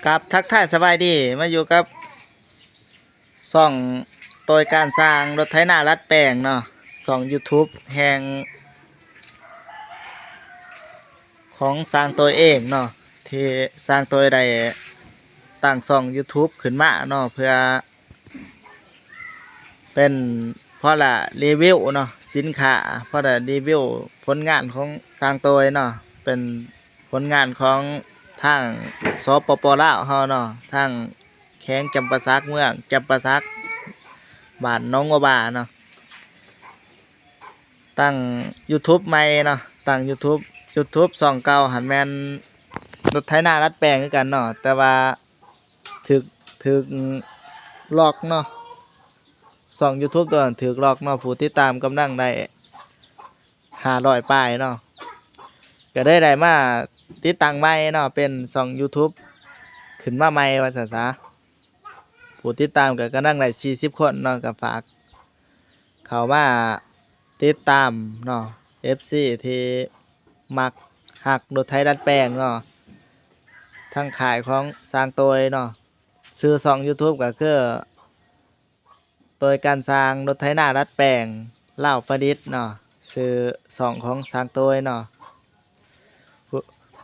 กับทักทายสบายดีมาอยู่กับช่องโดยการสร้างรถไถนารัดแปลงเนาะช่อง YouTube แห่งของสร้างตัวเองเนาะที่สร้างตัวได้ตั้งช่อง YouTube ขึ้นมาเนาะเพื่อเป็นเพราะละรีวิวเนาะสินค้าเพราะละรีวิวผลงานของสร้างตัวเนาะเป็นผลงานของทางสปป.ลาวเฮาเนาะทางแข้งจำปาสักเมืองจำปาสักบ้านน้องวัวบาเนาะตั้ง YouTube ใหม่เนาะตั้ง YouTube ช่องเก่าหันแม่นรถไถนารัดแปลงคือกันเนาะแต่ว่าถึกล็อกเนาะช่อง YouTube ตัวนั้นถึกล็อกเนาะผู้ติดตามกำลังได้500ป้ายเนาะก็ได้มาติดตั้งใหม่เนาะเป็นช่อง YouTube ขึ้นมาใหม่ว่าซั่นซะผู้ติดตามก็กำลังได้40คนเนาะก็ฝากเข้ามาติดตามเนาะ FC ที่มักฮักรถไถดัดแปลงเนาะทั้งขายของสร้างตัวเนาะชื่อช่อง YouTube ก็คือโดยการสร้างรถไถนาดัดแปลงลาวประดิษฐ์เนาะชื่อช่องของสร้างตัวเนาะ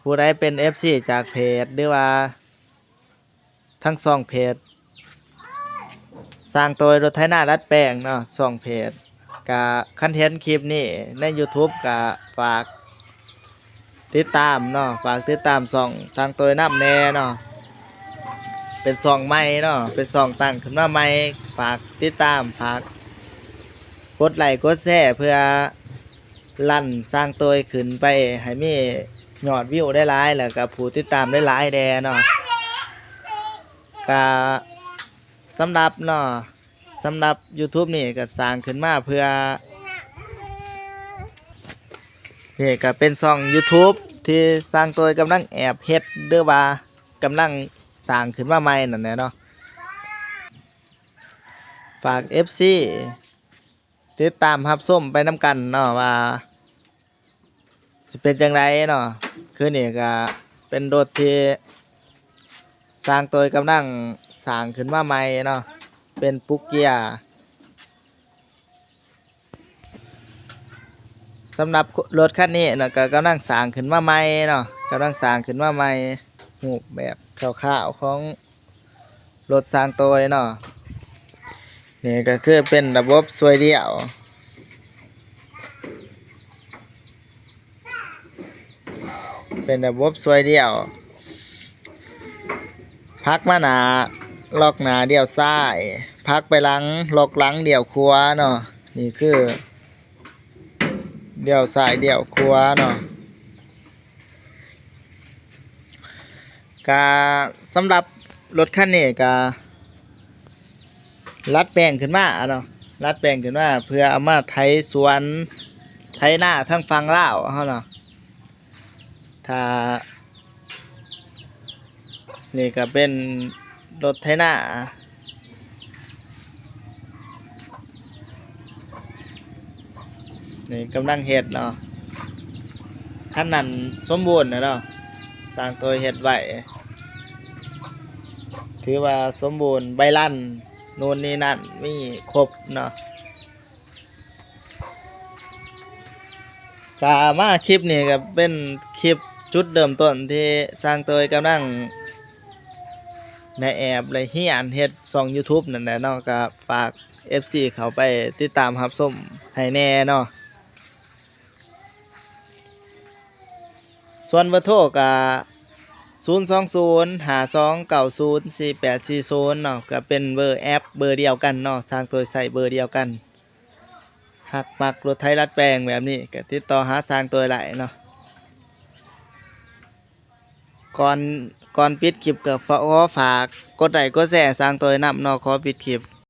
ผู้ใดเป็น FC จากเพจหรือว่าทั้งสองเพจสร้างตัวรถไถนาดัดแปลงเนาะสองเพจก็คอนเทนต์คลิปนี้ใน YouTube ก็ฝากติดตามเนาะฝากติดตามช่องสร้างตัวน้ำแน่เนาะเป็นช่องใหม่เนาะเป็นช่องตั้งขึ้นมาใหม่ฝากติดตามฝากกดไลค์กดแชร์เพื่อลั่นสร้างตัวขึ้นไปให้มียอดวิวได้หลายแล้วก็ผู้ติดตามได้หลายแน่เนาะก็สำหรับ YouTube นี่ก็สร้างขึ้นมาเพื่อนี่ก็เป็นช่อง YouTube ที่สร้างตัวกำลังแอบเฮ็ดหรือว่ากำลังสร้างขึ้นมาใหม่นั่นแหละเนาะฝาก FC ติดตามรับชมไปนำกันเนาะว่าสิเป็นจังไดเนาะคือนี่ก็เป็นรถที่สร้างตัวกำลังสร้างขึ้นมาใหม่เนาะเป็นปุกเกียร์สำหรับรถคันนี้เนาะก็กำลังสร้างขึ้นมาใหม่เนาะกำลังสร้างขึ้นมาใหม่รูปแบบคร่าวๆของรถสร้างตัวเนาะนี่ก็คือเป็นระบบสวยเดี่ยวเป็นระบบสวยเดี่ยวพักมาหนาล็อกหนาเดี่ยวซ้ายพักไปหลังล็อกหลังเดี่ยวขวาเนาะนี่คือเดี่ยวซ้ายเดี่ยวขวาเนาะกาสำหรับรถคันนี้การัดแปลงขึ้นมาเนาะรัดแปลงขึ้นมาเพื่อเอามาไถสวนไถหน้าทั้งฝั่งลาวเฮาเนาะถ้านี่ก็เป็นรถไถนานี่กำลังเฮ็ดเนาะคันนั้นสมบูรณ์เนาะสร้างตัวเฮ็ดไว้ถือว่าสมบูรณ์ใบลั่นนู่นนี่นั่นมีครบเนาะกามาคลิปนี้ก็เป็นคลิปจุดเริ่มต้นที่สร้างตัวกำลังในแอบเลยเฮียนเฮ็ดช่อง YouTube นั่นแหละเนาะก็ฝาก FC เขาไปติดตามรับชมให้แน่เนาะส่วนเบอร์โทรก็02052904840เนาะก็เป็นเบอร์แอปเบอร์เดียวกันเนาะสร้างตัวใส่เบอร์เดียวกันหากมักรถไถรัดแปลงแบบนี้ก็ติดต่อหาสร้างตัวหลายเนาะก่อนปิดคลิปก็ขอฝากกดไลค์กดแชร์สร้างตัวนำเนาะขอปิดคลิป